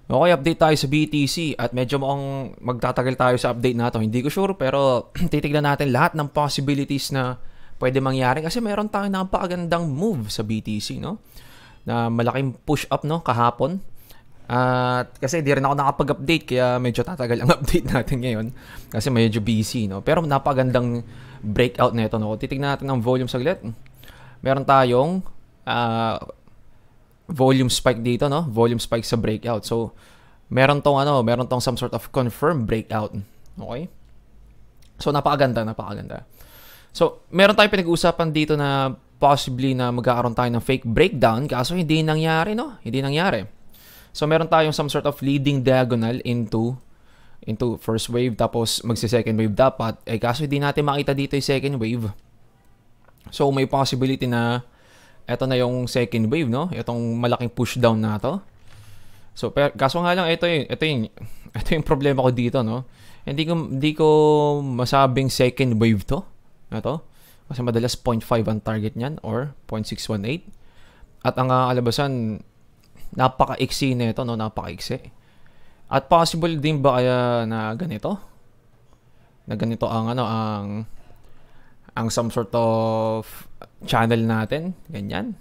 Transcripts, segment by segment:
Okay, update tayo sa BTC at medyo mukhang magtatagal tayo sa update na to. Hindi ko sure pero titignan natin lahat ng possibilities na pwede mangyari kasi meron tayong napakagandang move sa BTC, no? Na malaking push up, no, kahapon. At kasi di rin ako nakapag-update kaya medyo tatagal ang update natin ngayon kasi medyo busy, no? Pero napakagandang breakout nito, no? Titignan natin ang volume saglit. Meron tayong volume spike dito, no? Volume spike sa breakout. So, meron tong some sort of confirmed breakout. Okay? So, napakaganda. So, meron tayong pinag-uusapan dito na possibly na magkakaroon tayo ng fake breakdown kaso hindi nangyari, no? Hindi nangyari. So, meron tayong some sort of leading diagonal into first wave tapos magsi-second wave dapat. Kaso hindi natin makita dito yung second wave. So, may possibility na ito na yung second wave, no? Itong malaking push down na to. So, kaso nga lang, ito yung problema ko dito, no? Hindi ko masabing second wave to. Ito. Kasi madalas 0.5 ang target niyan or 0.618. At ang kalabasan, napaka-iksi nito, no? Napaka-iksi. At possible din ba kaya na ganito? Na ganito ang some sort of channel natin, ganyan.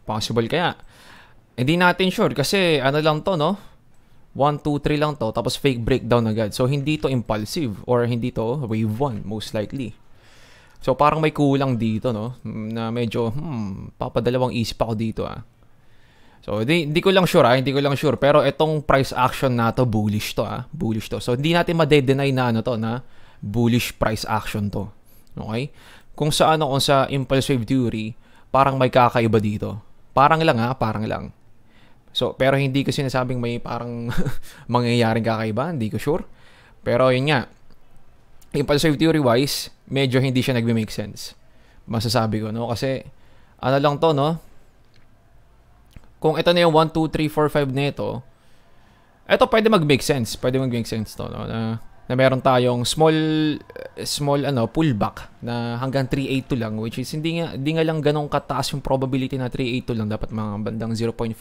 Possible kaya. Hindi natin sure kasi lang to, no? 1, 2, 3 lang to, tapos fake breakdown agad. So, hindi to impulsive or hindi to wave 1, most likely. So, parang may kulang dito, no? Na medyo, papadalawang isip ako dito, So, hindi ko lang sure, hindi ko lang sure. Pero itong price action na to, bullish to, Bullish to. So, hindi natin ma-deny na na bullish price action to. Okay? Kung sa impulsive theory, parang may kakaiba dito. Parang lang. So, pero hindi ko sinasabing may parang mangyayaring kakaiba, hindi ko sure. Pero yun nga, impulsive theory wise, medyo hindi siya nagme-make sense. Masasabi ko, no? Kasi, lang to, no? Kung ito na yung 1, 2, 3, 4, 5 nito, ito pwede mag-make sense. Pwede mag-make sense to, no? Na meron tayong small pullback na hanggang 382 lang, which is hindi nga lang ganong kataas yung probability na 382 lang, dapat mga bandang 0.5.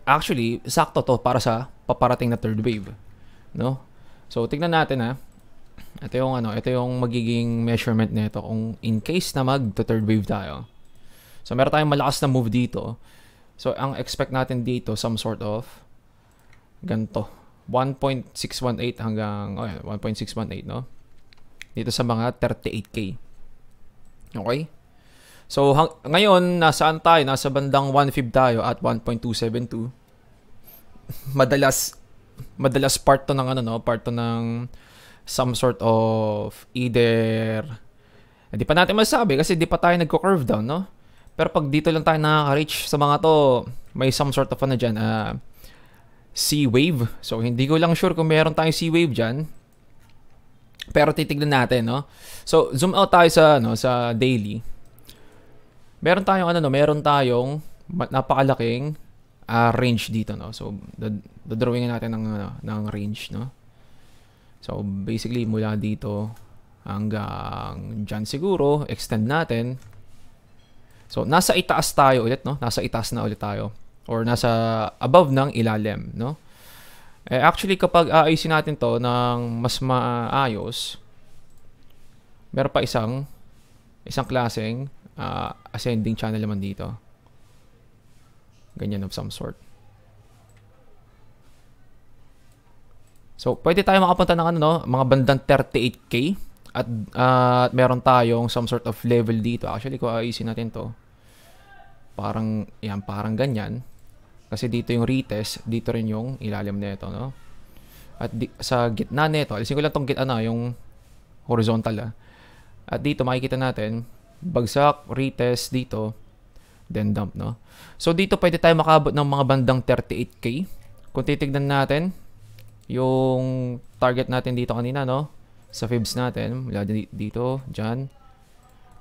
Actually sakto to para sa paparating na third wave, no? So tingnan natin, ito yung magiging measurement nito kung in case na third wave tayo. So meron tayong malakas na move dito. So ang expect natin dito some sort of ganto 1.618 hanggang 1.618, no? Dito sa mga 38k. Okay? So ngayon nasaan tayo? Nasa bandang 1.5 tayo at 1.272. Madalas part to ng some sort of either hindi pa natin masabi kasi di pa tayo nagko-curve down, no? Pero pag dito lang tayo nakaka-reach sa mga to, may some sort of dyan, C-wave. So, hindi ko lang sure kung meron tayong C-wave dyan. Pero titignan natin, no? So, zoom out tayo sa daily. Meron tayong napakalaking range dito, no? So, drawingin natin ng range, no? So, basically, mula dito hanggang dyan siguro, extend natin. So, nasa itaas tayo ulit, no? Nasa itaas na ulit tayo. Or nasa above ng ilalim, no? Actually, kapag aayusin natin to ng mas maayos, meron pa isang klaseng ascending channel naman dito. Ganyan of some sort. So, pwede tayo makapunta ng mga bandang 38k at meron tayong some sort of level dito. Actually, kung aayusin natin to, parang ganyan. Kasi dito yung retest, dito rin yung ilalim nito, no? At sa gitna nito, alisin ko lang tong gitna yung horizontal, At dito makikita natin, bagsak, retest dito, then dump, no? So dito pwede tayo makabot ng mga bandang 38k. Kung titignan natin yung target natin dito kanina, no? Sa fibs natin, mula dito, dyan,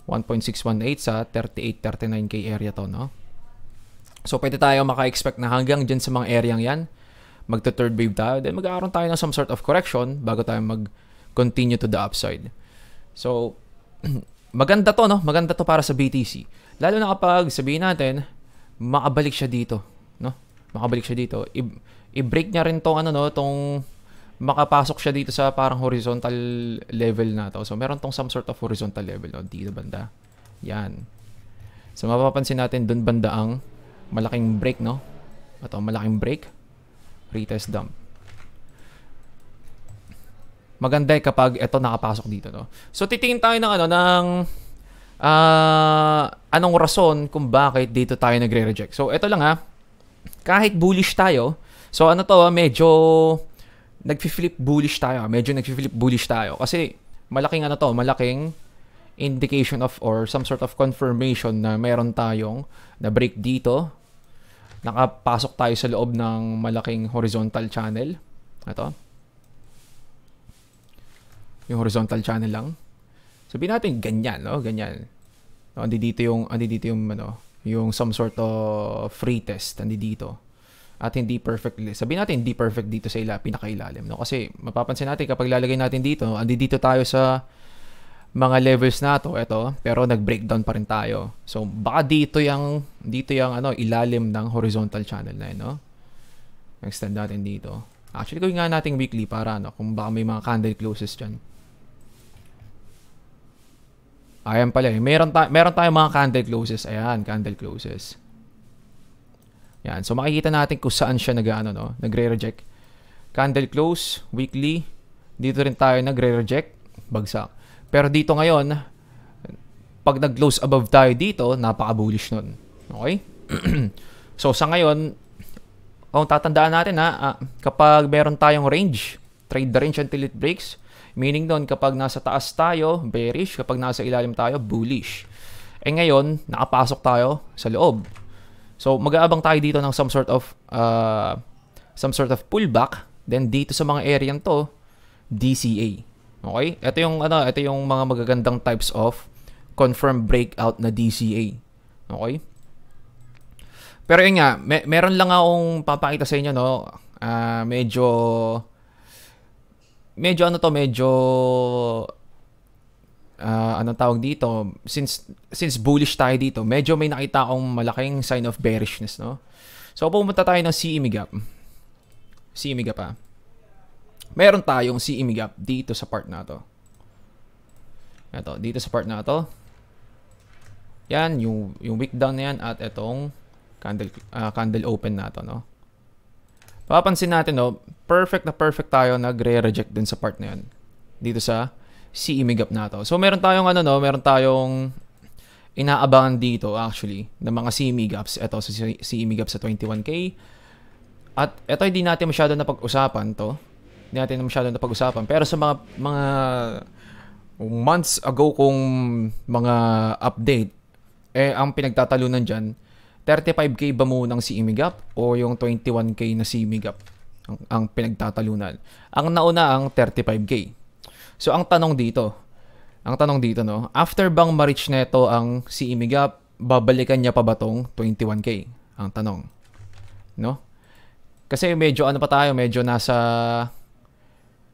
1.618 sa 38-39k area to, no? So, pwede tayo maka-expect na hanggang dyan sa mga areang yan, magta-third wave tayo. Then, mag-aaroon tayo ng some sort of correction bago tayo mag-continue to the upside. So, maganda to, no? Maganda to para sa BTC. Lalo na kapag sabihin natin, makabalik siya dito, no? makabalik siya dito. I-break niya rin tong ano no, tong makapasok siya dito sa parang horizontal level na to. So meron tong some sort of horizontal level no, dito banda. Yan. So mapapansin natin dun banda ang malaking break no. Ito malaking break. Retest dump. Maganda kapag ito nakapasok dito no. So titingin tayo ng ano ng anong rason kung bakit dito tayo nagre-reject. So ito lang ha. Kahit bullish tayo, so ano to, medyo nagfi-flip bullish tayo. Medyo nagfi-flip bullish tayo kasi malaking ano to, malaking indication of or some sort of confirmation na meron tayong na break dito. Nakapasok tayo sa loob ng malaking horizontal channel. Ito. Yung horizontal channel lang. Sabihin natin ganyan, no? Ganyan. No, andi dito yung ano, yung some sort of free test andi dito. At hindi perfectly. Sabihin natin hindi perfect dito sa pinakailalim, no? Kasi mapapansin natin kapag lalagay natin dito, andi dito tayo sa mga levels na to, ito, pero nag-breakdown pa rin tayo. So baka dito yung ano, ilalim ng horizontal channel na yun, no? Extend natin dito. Actually, gawin nga natin weekly para ano, kung baka may mga candle closes dyan. Ayan pala eh. Meron tayong mga candle closes. Ayan, candle closes. Yan. So makikita natin kung saan siya nagre-reject. Candle close, weekly. Dito rin tayo nagre-reject. Bagsak. Pero dito ngayon, pag nag-close above tayo dito, napaka-bullish nun. Okay? So sa ngayon, kung tatandaan natin kapag meron tayong range, trade the range until it breaks. Meaning doon, kapag nasa taas tayo, bearish. Kapag nasa ilalim tayo, bullish. Eh ngayon, nakapasok tayo sa loob. So, mag-aabang tayo dito ng some sort of pullback. Then, dito sa mga area to, DCA. Okay? Ito yung mga magagandang types of confirmed breakout na DCA. Okay? Pero yun nga, meron lang akong papakita sa inyo, no? Medyo anong tawag dito, since bullish tayo dito, medyo may nakita akong malaking sign of bearishness, no? So pumunta tayo ng CME gap. CME gap meron tayong CME gap dito sa part na to. Ito, dito sa part na to. Yan, yung wick down na yan at itong candle open na to, no? Papansin natin, no, perfect tayo nagre-reject dun sa part na yun. Dito sa CME gap na to. So, meron tayong inaabangan dito actually ng mga CME gaps. Ito sa CME gap sa 21K. At ito hindi natin masyado napag-usapan to. Hindi natin masyado napag-usapan. Pero sa mga months ago kung mga update, ang pinagtatalunan dyan, 35K ba munang CME gap o yung 21K na CME gap ang pinagtatalunan? Ang nauna ang 35K. So ang tanong dito, no, after bang ma-reach neto ang CME gap, babalikan niya pa ba tong 21K? Ang tanong. No? Kasi medyo medyo nasa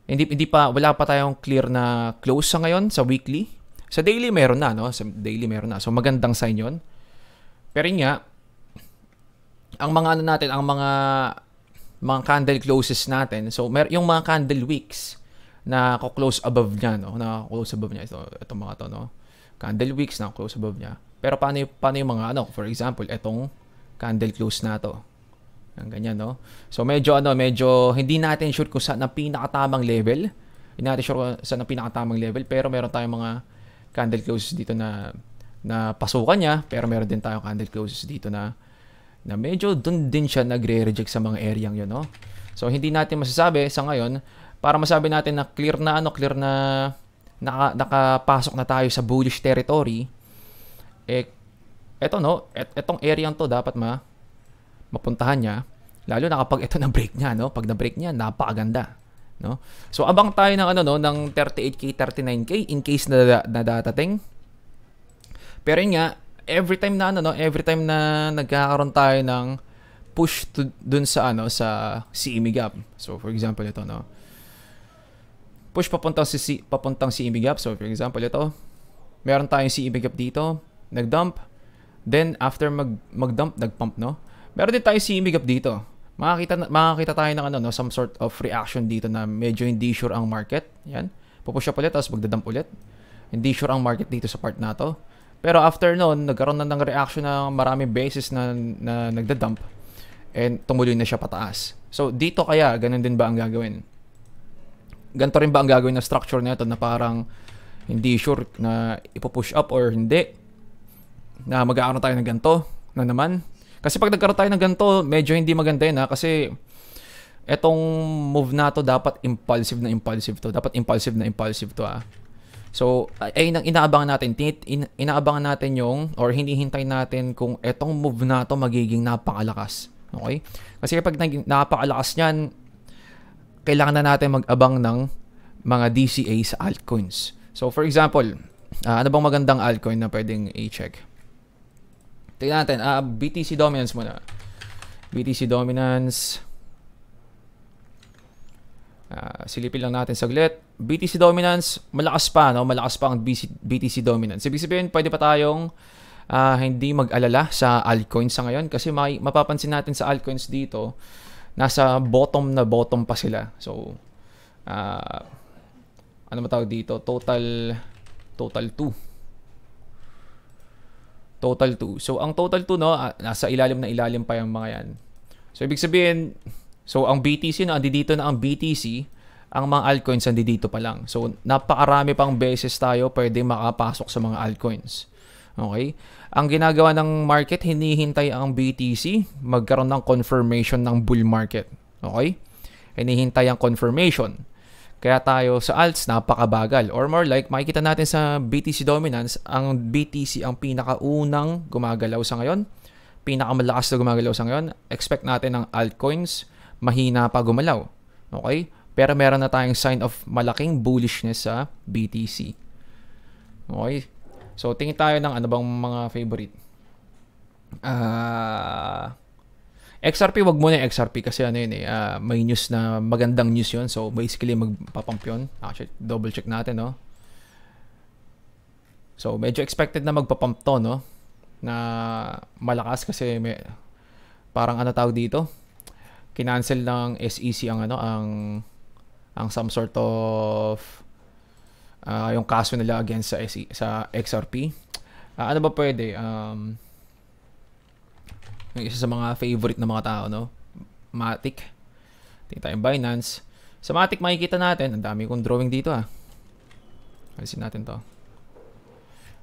wala pa tayong clear na close sa ngayon sa weekly. Sa daily meron na, no? Sa daily meron na. So magandang sign 'yon. Pero nga ang mga mga candle closes natin. So yung mga candle wicks na close above niya, no? Na close above niya ito mga to, no? Candle wicks na close above niya. Pero paano yung mga for example, itong candle close na to. Ang ganyan, no? So medyo hindi natin sure kung saan ang pinakatamang level. Hindi natin sure kung saan ang pinakatamang level, pero meron tayong mga candle closes dito na pasukan niya, pero meron din tayong candle closes dito na medyo dun din siya nagre-reject sa mga area yun, no? So hindi natin masasabi sa ngayon para masabi natin na clear na nakapasok na tayo sa bullish territory. Eto, no, etong area to dapat mapuntahan niya, lalo na kapag ito na break niya, no? Pag na break niya, napakaganda, no? So abang tayo ng ng 38K, 39K in case na dadating. Pero yun nga, every time na nagkakaroon tayo ng push dun sa sa CME gap. So for example ito, no, push papuntang CME gap. So for example ito, meron tayong CME gap dito, nag-dump, then after mag-dump, nag-pump, no? Meron din tayo CME gap dito. Makakita tayo ng ano, no, some sort of reaction dito na medyo hindi sure ang market. Yan. Pupush up ulit, tapos magdadump ulit. Hindi sure ang market dito sa part na to. Pero after noon, nagkaroon na ng reaction na maraming beses na nagdadump. And tumuloy na siya pataas. So, dito kaya, ganun din ba ang gagawin? Ganito rin ba ang gagawin na structure na ito na parang hindi sure na ipupush up or hindi? Na mag-aaron tayo ng ganito na naman? Kasi pag nagkaroon tayo ng ganito, medyo hindi maganda yun, ha? Kasi etong move na to dapat impulsive to. Dapat impulsive to, ha? So, ay inaabangan natin. Inaabangan natin yung, or hinihintay natin kung etong move na to magiging napakalakas. Okay? Kasi kapag napakalakas niyan, kailangan na natin mag-abang ng mga DCA sa altcoins. So, for example, ano bang magandang altcoin na pwedeng i-check? Tingnan natin, BTC dominance muna. BTC dominance. Silipin lang natin saglit. BTC dominance, malakas pa, no? Malakas pa ang BTC dominance. Ibig sabihin, pwede pa tayong hindi mag-alala sa altcoins sa ngayon kasi mapapansin natin sa altcoins dito, nasa bottom pa sila. So, ano matawag dito? Total 2. Total 2. So, ang total 2, no, nasa ilalim pa yung mga yan. So, ibig sabihin, so, ang BTC, no, dito na ang BTC, ang mga altcoins, dito pa lang. So, napakarami pang beses tayo pwede makapasok sa mga altcoins. Okay? Ang ginagawa ng market, hinihintay ang BTC magkaroon ng confirmation ng bull market. Okay? Hinihintay ang confirmation. Kaya tayo sa alts, napakabagal. Or more like, makikita natin sa BTC dominance, ang BTC ang pinakaunang gumagalaw sa ngayon. Pinakamalakas na gumagalaw sa ngayon. Expect natin ang altcoins, mahina pa gumalaw. Okay? Pero meron na tayong sign of malaking bullishness sa BTC. Okay? So, tingin tayo ng ano bang mga favorite. XRP, wag muna yung XRP kasi ano yun may news na magandang news yun. So, basically, magpapump yun. Actually, double check natin, no? So, medyo expected na magpapump to, no? Na malakas kasi parang ano tawag dito? Kinancel ng SEC ang ano, ang some sort of yung kaso nila against sa XRP. Ano ba pwede? Yung isa sa mga favorite ng mga tao, no? Matic. Tingnan tayo Binance. Sa Matic makikita natin, ang dami kong drawing dito, alisin natin to.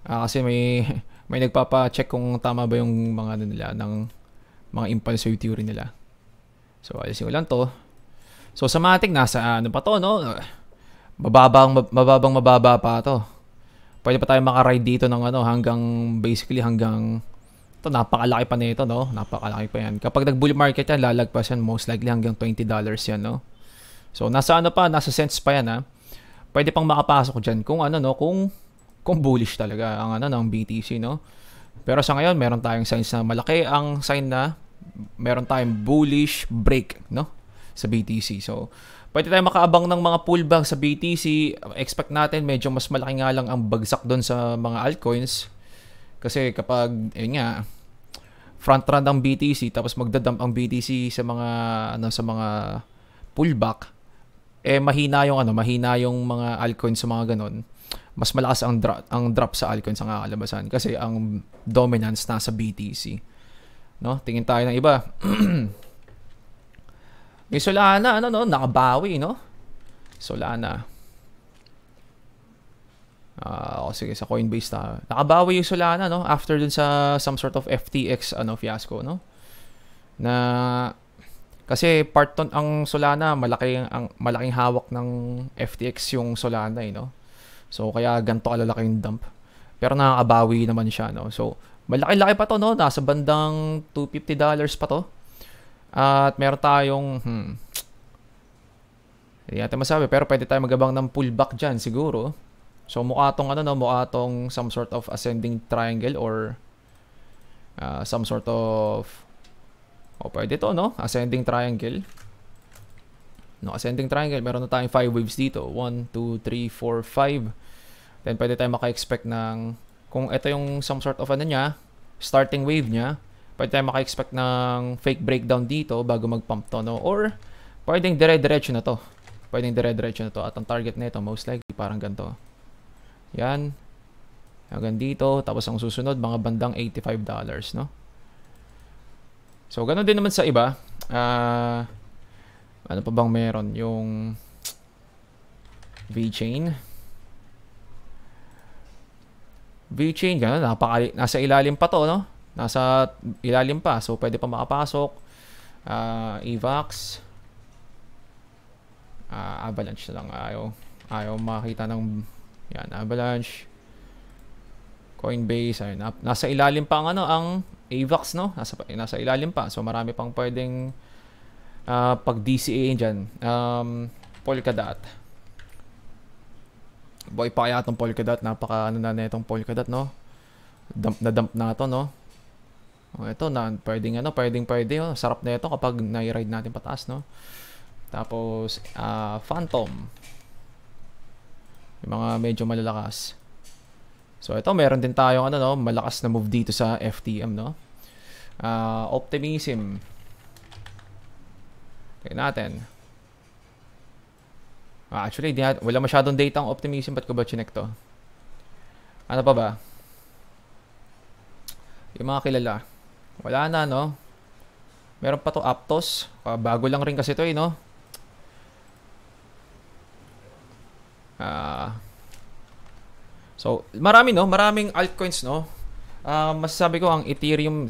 Kasi may nagpapa-check kung tama ba yung mga ano nila, ng mga impulsive theory nila. So, alisin ko lang to. So, sa Matic, nasa ano pa to, no? Mababa pa to. Pwede pa tayo makaride dito ng ano, hanggang ito, napakalaki pa nito, no? Napakalaki pa yan. Kapag nag-bull market yan, lalagpas yan, most likely hanggang $20 yan, no? So, nasa cents pa yan, ha? Pwede pang makapasok dyan kung ano, no? Kung bullish talaga ang ano ng BTC, no? Pero sa ngayon, meron tayong signs na malaki ang sign na meron tayong bullish break, no? Sa BTC. So, pwede tayong makaabang ng mga pullback sa BTC. Expect natin medyo mas malaki nga lang ang bagsak doon sa mga altcoins. Kasi kapag, yun nga, front run ang BTC, tapos magdadump ang BTC sa mga pullback, mahina yung mga altcoins sa mga ganon. Mas malakas ang drop sa altcoins ang kakalabasan kasi ang dominance nasa BTC. No? Tingin tayo ng iba. May Solana, nakabawi, no? Solana. Sige, sa Coinbase na. Nakabawi yung Solana, no? After dun sa some sort of FTX fiasco, no? Na kasi ang Solana, malaking hawak ng FTX yung Solana, no? So kaya ganito kalalaki yung dump. Pero nakakabawi naman siya, no? So malaki-laki pa to, no? Nasa bandang $250 pa to. At meron tayong hindi natin masabi, pero pwede tayo magabang ng pullback dyan siguro. So mukha tong some sort of ascending triangle or some sort of pwede to, no? Ascending triangle. No, ascending triangle. Meron na tayong 5 waves dito. 1, 2, 3, 4, 5. Then pwede tayo maka-expect ng kung ito yung some sort of starting wave niya, Pwede tayo maka-expect ng fake breakdown dito bago mag-pump to, no? Or, pwedeng dire-diretso na to. Pwedeng dire-diretso na to. At ang target nito, most likely, parang ganito. Yan. Hanggang dito. Tapos ang susunod, mga bandang $85, no? So, ganun din naman sa iba. Ano pa bang meron? Yung VeChain. VeChain, ganun. Nasa ilalim pa to, no? Nasa ilalim pa. So, pwede pa makapasok. EVAX. Avalanche na lang. Ayaw makita ng yan, Avalanche. Coinbase. Ayun, nasa ilalim pa ang AVAX, no? Nasa ilalim pa. So, marami pang pwedeng pag DCA dyan. Polkadot. Boy pa kaya itong Polkadot. Napaka na itong Polkadot, no? Dump na to, no? Ito na, pwede, oh. Sarap na ito kapag nai-ride natin pataas, no? Tapos, Phantom. Yung mga medyo malalakas. So, ito, meron din tayong, no? Malakas na move dito sa FTM, no? Optimism. Tingnan natin. Actually, wala masyadong data ang Optimism. Ba't ko ba chinek to? Ano pa ba? Yung mga kilala. Wala na, no? Meron pa to Aptos. Bago lang rin kasi to, no? So, maraming altcoins, no? Masasabi ko ang Ethereum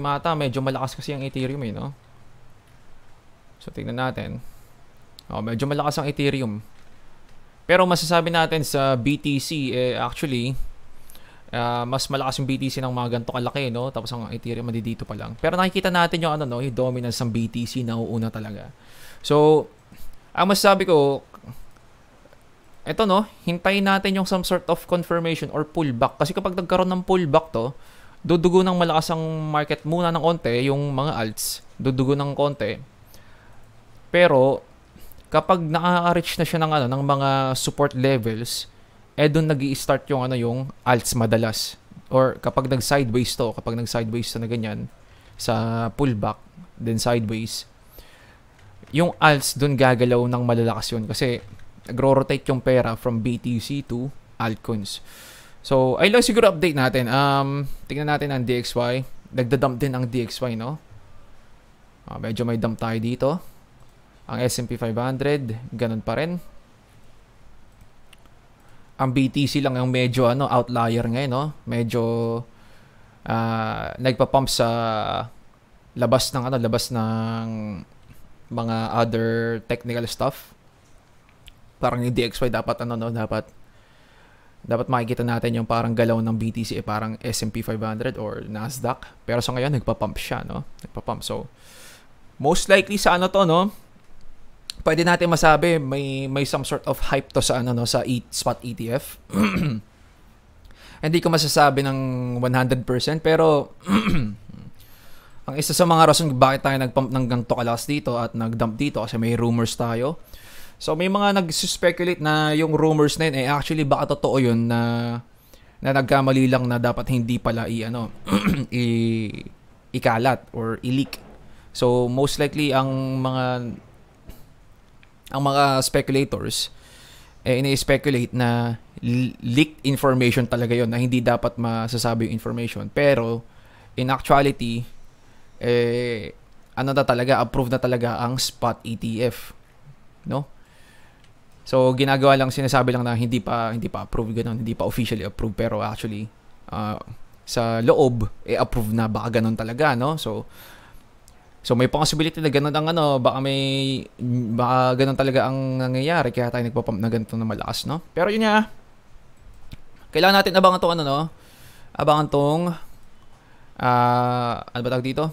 ata, medyo malakas kasi ang Ethereum, no? So, tingnan natin. Medyo malakas ang Ethereum. Pero masasabi natin sa BTC, actually, mas malakas yung BTC ng mga ganito kalaki, no? Tapos ang Ethereum dito pa lang. Pero nakikita natin yung yung dominance ng BTC na uuna talaga. So, ang masasabi ko, eto, no, hintayin natin yung some sort of confirmation or pullback. Kasi kapag nagkaroon ng pullback to, dudugo ng malakas ang market muna ng konti, yung mga alts, dudugo ng konti. Pero, kapag naka-reach na siya ng mga support levels, doon nag-i-start yung alts madalas. Or kapag nag-sideways to na ganyan, sa pullback, then sideways, yung alts doon gagalaw ng malalakas yun. Kasi, nagro-rotate yung pera from BTC to altcoins. So, ay lang siguro update natin. Tingnan natin ang DXY. Nagda-dump din ang DXY, no? Medyo may dump tayo dito. Ang S&P 500, ganun pa rin. Ang BTC lang yung medyo outlier ngayon, no? Medyo nagpa-pump sa labas ng mga other technical stuff. Parang yung DXY dapat dapat makikita natin yung parang galaw ng BTC parang S&P 500 or Nasdaq. Pero sa ngayon nagpa-pump siya, no? Nagpa-pump. So most likely sa to, no? Pwede natin masabi may some sort of hype to sa sa spot ETF. Hindi ko masasabi ng 100% pero ang isa sa mga rason bakit tayo nagpump ng ganito kalakas dito at nagdump dito kasi may rumors tayo. So may mga nag-speculate na yung rumors na yun actually baka totoo yun na nagkamali lang na dapat hindi pala ikalat or i-leak. So most likely ang mga speculators ini-speculate na leaked information talaga yon na hindi dapat masasabi yung information. Pero in actuality approved na talaga ang spot ETF, no? So ginagawa lang, sinasabi lang na hindi pa approved, ganun, hindi pa officially approved, pero actually sa loob approve na, baka ganun talaga, no? So may possibility na ganun ang baka ganun talaga ang nangyayari kaya tayo nagpa-pump na ganito na malakas, no? Pero yun nga, kailangan natin abangan tong abangan tong ano ba tawag dito?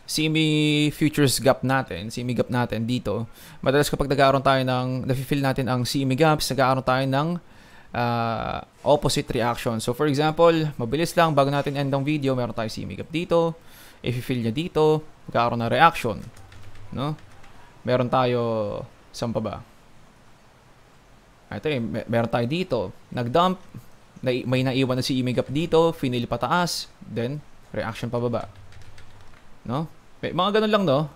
CME futures gap natin, CME gap natin dito. Madalas kapag nagkakaroon tayo nafe-feel natin ang CME gaps, nagkakaroon tayo ng opposite reaction. So for example, mabilis lang bago natin end ang video, meron tayong CME gap dito. If-feel niya dito, nagkakaroon ng reaction, no? Meron tayo, saan pa ba? Ito meron tayo dito, nag-dump, may naiwan na CME gap dito, finili pataas, then reaction pababa. no? Mga ganun lang, no?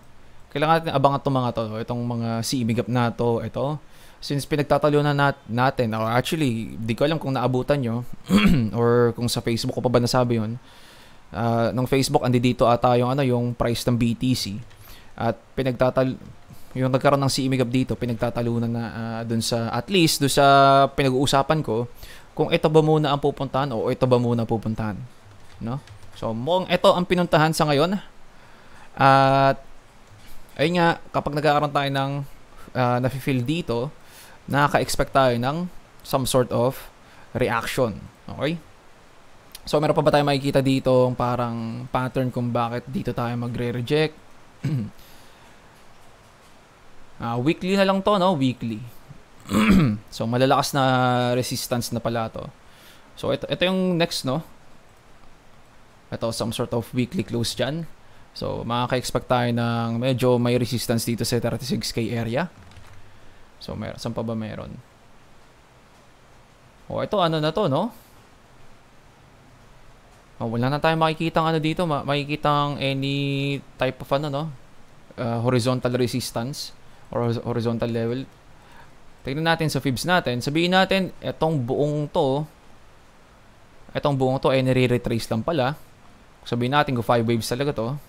Kailangan natin abangan itong mga to, itong mga CME gap na to, ito. Since pinagtatalunan natin, or actually, di ko alam kung naabutan nyo, or kung sa Facebook ko pa ba nasabi yun. Nung Facebook, andi dito ata yung, yung price ng BTC. At yung nagkaroon ng CME gap dito, pinagtatalunan na dun sa, at least, dun sa pinag-uusapan ko, kung ito ba muna ang pupuntahan o ito ba muna pupuntahan. No? So, mukhang ito ang pinuntahan sa ngayon. At, ayun nga, kapag nagkakaroon tayo ng nafe-feel dito, nakaka-expect tayo ng some sort of reaction. Okay? So, meron pa ba tayo makikita dito parang pattern kung bakit dito tayo magre-reject? Weekly na lang to, no? Weekly. So, malalakas na resistance na pala to. So, ito yung next, no? Ito, some sort of weekly close dyan. So, makaka-expect tayo ng medyo may resistance dito sa 36K area. So, saan pa ba meron? Ito, ano na to, no? Wala na tayong makikitang dito. Makikitang any type of horizontal resistance or horizontal level. Tignan natin sa fibs natin. Sabihin natin, itong buong to ay nire-retrace lang pala. Sabihin natin kung 5 waves talaga to.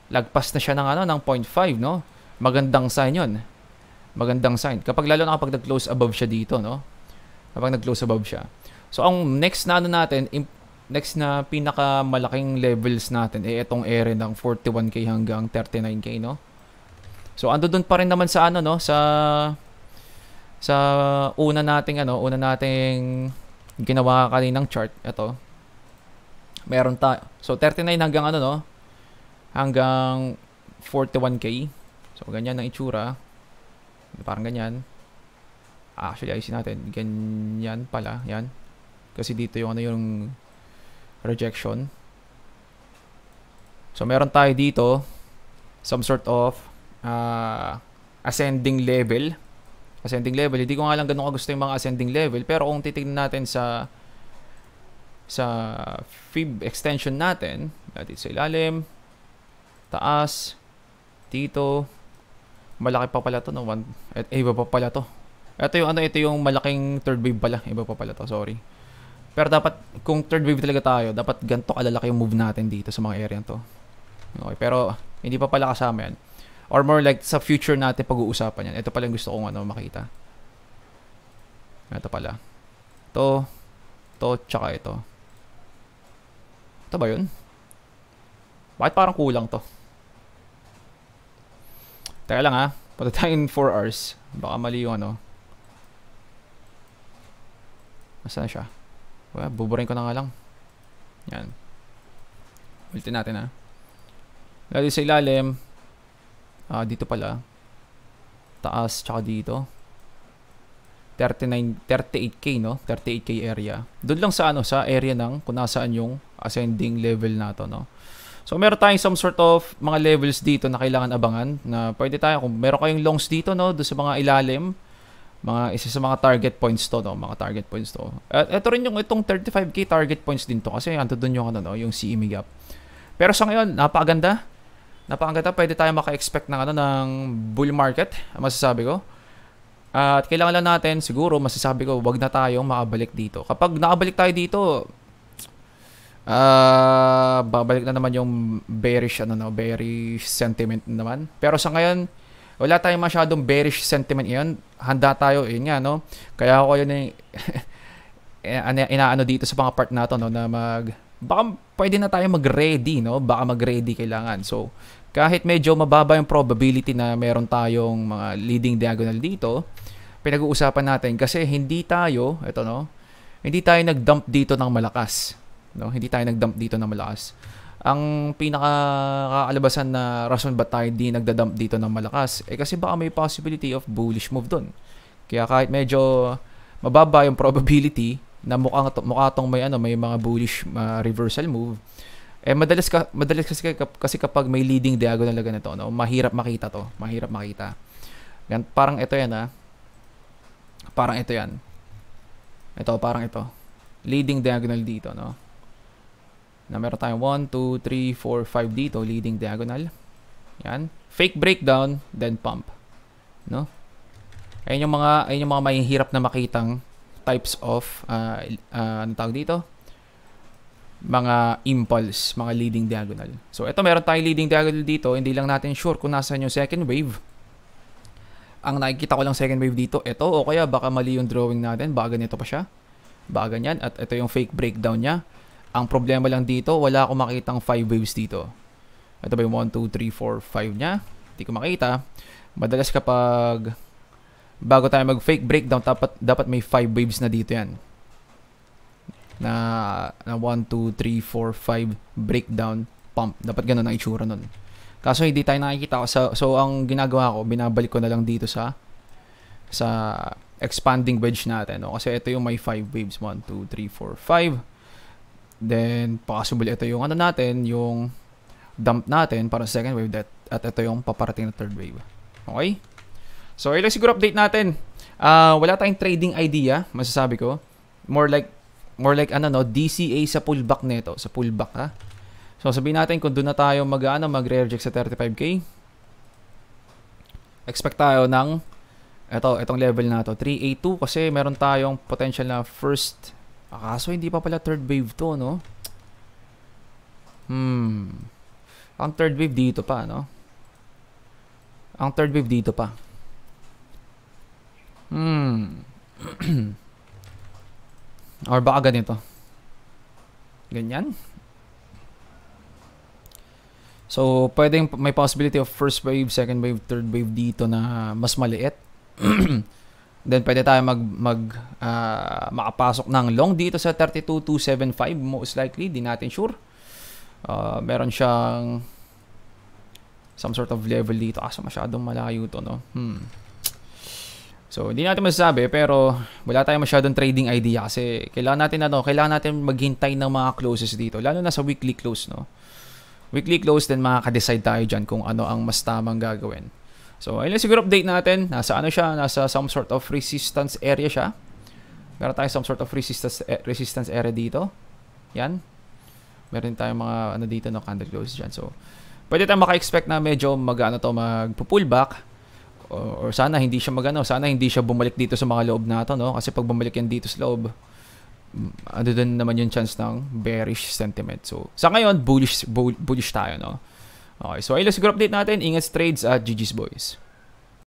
Lagpas na siya ng 0.5, no? Magandang sign yun. Magandang sign. Lalo na kapag nag-close above siya dito, no? Kapag nag-close above siya. So, ang next na next na pinakamalaking levels natin, itong area ng 41K hanggang 39K, no? So, ando doon pa rin naman sa sa una nating ginawa kaninang chart. Ito. Meron tayo. So, 39 hanggang hanggang 41K. So, ganyan ang itsura. Parang ganyan. Actually, ayusin natin. Ganyan pala. Yan. Kasi dito yung rejection. So, meron tayo dito some sort of ascending level. Ascending level. Hindi ko nga lang ganun kagusto yung mga ascending level. Pero kung titignan natin sa fib extension natin, dito sa ilalim, taas, dito, malaki pa pala to, no? Iba pa pala to. Ito yung malaking third wave pala. Iba pa pala to, sorry. Pero dapat, kung third wave talaga tayo, dapat ganito kalalaki yung move natin dito sa mga area to. Okay, pero hindi pa pala kasama yan. Or more like sa future natin pag-uusapan yan. Ito pala yung gusto kong makita. Ito pala. To, tsaka ito. Ito ba yun? Bakit parang kulang to? Teka lang Punta tayo in 4 hours. Baka mali yung Nasaan siya? Buburin ko na nga lang. Yan. Ulitin natin Lalo sa ilalim. Dito pala. Taas tsaka dito. 38K, no? 38K area. Doon lang sa area ng kung nasaan yung ascending level na to, no? So, meron tayong some sort of mga levels dito na kailangan abangan na pwede tayo, kung meron kayong longs dito, no? Doon sa mga ilalim, isa sa mga target points to, no? Mga target points to. At ito rin itong 35K target points din to kasi ando doon yung yung CME gap. Pero sa ngayon, napakaganda. Napakaganda. Pwede tayo maka-expect ng bull market, masasabi ko. At kailangan lang natin, siguro, masasabi ko, wag na tayong makabalik dito. Kapag nakabalik tayo dito, babalik na naman yung bearish sentiment naman. Pero sa ngayon, wala tayong masyadong bearish sentiment ngayon. Handa tayo, yun nga, no? Kaya ako yun inaano dito sa mga part na to, no, na baka pwede na tayo mag-ready, no? Baka mag-ready kailangan. So, kahit medyo mababa yung probability na meron tayong mga leading diagonal dito, pinag-uusapan natin kasi hindi tayo nag-dump dito ng malakas. No? Hindi tayo nag-dump dito ng malakas. Ang pinaka-kakalabasan na rason ba tayo di nagda-dump dito ng malakas? Kasi baka may possibility of bullish move dun. Kaya kahit medyo mababa yung probability na mukha tong may mga bullish reversal move, madalas kasi kapag may leading diagonal na ganito, no, mahirap makita to. Mahirap makita. Yan, parang ito yan Parang ito yan. Parang ito. Leading diagonal dito, no. Na meron tayong 1, 2, 3, 4, 5 dito, leading diagonal. Yan. Fake breakdown, then pump. No? Ayun yung mga mahihirap na makitang types of ano tawag dito? Mga impulse, mga leading diagonal. So, ito meron tayong leading diagonal dito. Hindi lang natin sure kung nasaan yung second wave. Ang nakikita ko lang second wave dito, ito o kaya baka mali yung drawing natin. Baka ganito pa siya. Baka ganyan. At ito yung fake breakdown niya. Ang problema lang dito, wala akong makitang 5 waves dito. Ito ba yung 1, 2, 3, 4, 5 niya? Hindi ko makita. Madalas kapag bago tayo mag-fake breakdown, dapat may 5 waves na dito yan. Na 1, 2, 3, 4, 5 breakdown pump. Dapat ganun ang itsura nun. Kaso hindi tayo nakikita. So ang ginagawa ko, binabalik ko na lang dito sa expanding wedge natin. No? Kasi ito yung may 5 waves. 1, 2, 3, 4, 5. Then, possible ito yung ano natin, yung dump natin para sa second wave. At ito yung paparating na third wave. Okay? So, ilang siguro update natin. Wala tayong trading idea, masasabi ko. More like ano no, DCA sa pullback nito. Sa pullback ha. So, sabihin natin kung doon na tayo mag-reject sa 35k. Expect tayo ng itong level na to, 382 kasi meron tayong potential na first. Kaso hindi pa pala third wave to, no? Ang third wave dito pa, no? Ang third wave dito pa. Or baka ganito. Ganyan. So, pwedeng may possibility of first wave, second wave, third wave dito na mas maliit. Then, pwede tayo makapasok ng long dito sa 32,275 most likely. Di natin sure. Meron siyang some sort of level dito. Kaso masyadong malayo to, no? So, hindi natin masasabi, pero wala tayong masyadong trading idea kasi kailangan natin maghintay ng mga closes dito. Lalo na sa weekly close, no? Weekly close, then makaka-decide tayo dyan kung ano ang mas tamang gagawin. So, ayun lang siguro update natin. Nasa ano siya? Nasa some sort of resistance area siya. Meron tayo some sort of resistance area dito. Yan. Meron tayong mga ano dito, no, candle close dyan. So, pwede tayong maka-expect na medyo magpullback. Or sana hindi siya sana hindi siya bumalik dito sa mga loob na to, no? Kasi pag bumalik yan dito sa loob, ano din naman yung chance ng bearish sentiment. So, sa ngayon, bullish tayo, no? Okay, so ayun lang siguro update natin. Ingat trades at GG's boys.